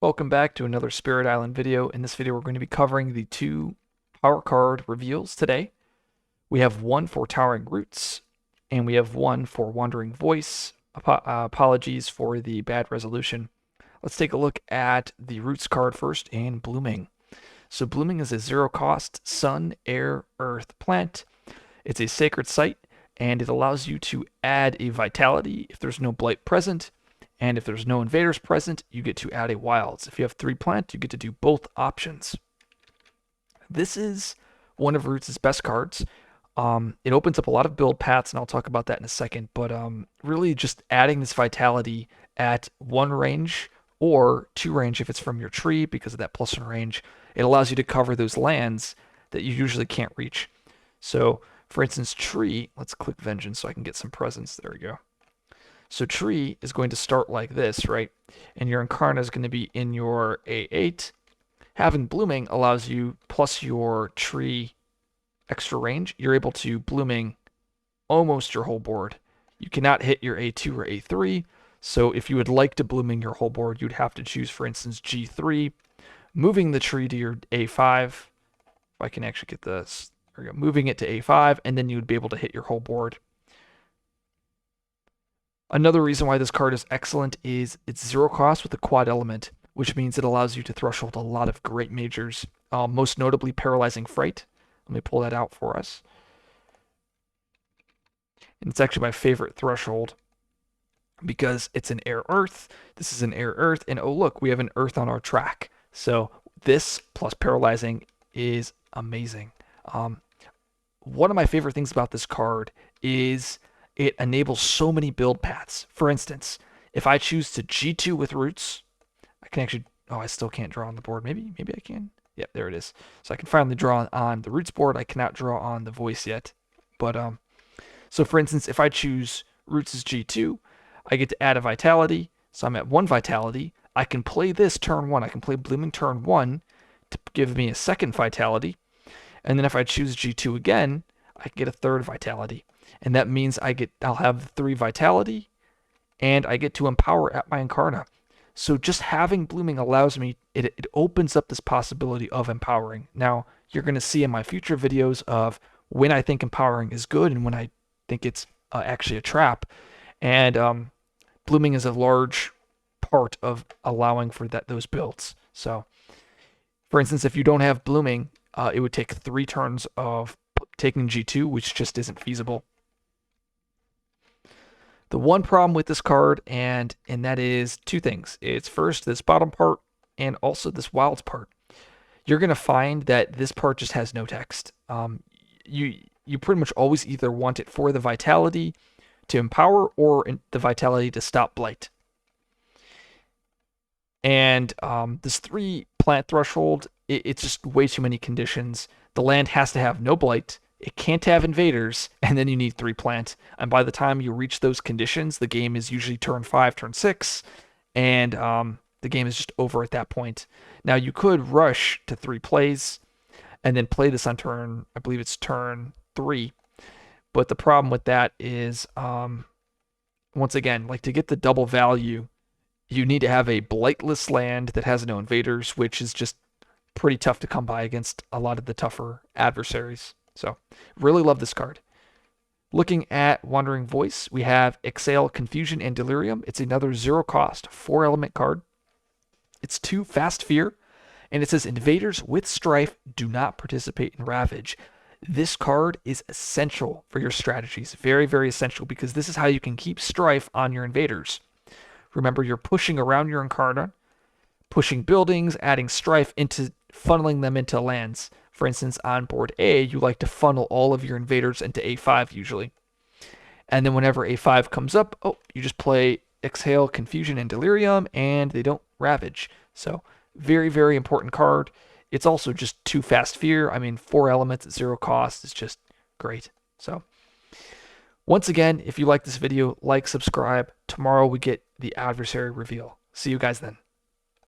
Welcome back to another Spirit Island video. In this video, we're going to be covering the two power card reveals today. We have one for Towering Roots, and we have one for Wandering Voice. Apologies for the bad resolution. Let's take a look at the Roots card first, and Blooming. So Blooming is a zero-cost sun, air, earth plant. It's a sacred site, and it allows you to add a Vitality if there's no Blight present. And if there's no invaders present, you get to add a wilds. If you have 3 plant, you get to do both options. This is one of Roots' best cards. It opens up a lot of build paths, and I'll talk about that in a second. But really just adding this Vitality at 1 range or 2 range if it's from your tree because of that +1 range, it allows you to cover those lands that you usually can't reach. So, for instance, tree, let's click Vengeance so I can get some presence. There we go. So tree is going to start like this, right? And your Incarnate is going to be in your A8. Having Blooming allows you, plus your tree extra range, you're able to Blooming almost your whole board. You cannot hit your A2 or A3. So if you would like to Blooming your whole board, you'd have to choose, for instance, G3, moving the tree to your A5. If I can actually get this, there we go, moving it to A5, and then you would be able to hit your whole board. Another reason why this card is excellent is it's 0 cost with a quad element, which means it allows you to threshold a lot of great majors, most notably Paralyzing Fright. Let me pull that out for us. And it's actually my favorite threshold because it's an air earth. This is an air earth, and oh look, we have an earth on our track. So this plus paralyzing is amazing. One of my favorite things about this card is it enables so many build paths. For instance, if I choose to G2 with Roots, I can actually, I still can't draw on the board. Maybe I can. Yep, there it is. So I can finally draw on the Roots board. I cannot draw on the Voice yet. But, so for instance, if I choose Roots as G2, I get to add a Vitality. So I'm at 1 Vitality. I can play this turn 1. I can play Blooming turn 1 to give me a 2nd Vitality. And then if I choose G2 again, I can get a 3rd Vitality. And that means I'll have 3 Vitality, and I get to empower at my Incarnate. So just having Blooming allows me, it opens up this possibility of empowering. Now, you're going to see in my future videos of when I think empowering is good and when I think it's actually a trap. And Blooming is a large part of allowing for those builds. So, for instance, if you don't have Blooming, it would take 3 turns of taking G2, which just isn't feasible. The one problem with this card, and that is 2 things. It's first this bottom part and also this wilds part. You're going to find that this part just has no text. You pretty much always either want it for the Vitality to empower or the Vitality to stop Blight. And this 3 plant threshold, it's just way too many conditions. The land has to have no Blight. It can't have invaders, and then you need 3 plant. And by the time you reach those conditions, the game is usually turn 5, turn 6, and the game is just over at that point. Now, you could rush to 3 plays and then play this on turn, I believe it's turn 3. But the problem with that is, once again, like to get the double value, you need to have a blightless land that has no invaders, which is just pretty tough to come by against a lot of the tougher adversaries. So, really love this card. Looking at Wandering Voice, we have Exhale, Confusion, and Delirium. It's another 0 cost, 4 element card. It's 2 Fast Fear, and it says invaders with Strife do not participate in Ravage. This card is essential for your strategies. Very, very essential, because this is how you can keep Strife on your invaders. Remember, you're pushing around your Incarnate, pushing buildings, adding Strife, funneling them into lands. For instance, on board A, you like to funnel all of your invaders into A5 usually. And then whenever A5 comes up, you just play Exhale, Confusion, and Delirium, and they don't Ravage. So, very, very important card. It's also just 2 Fast Fear. I mean, 4 elements at 0 cost is just great. So, once again, if you like this video, like, subscribe. Tomorrow we get the adversary reveal. See you guys then.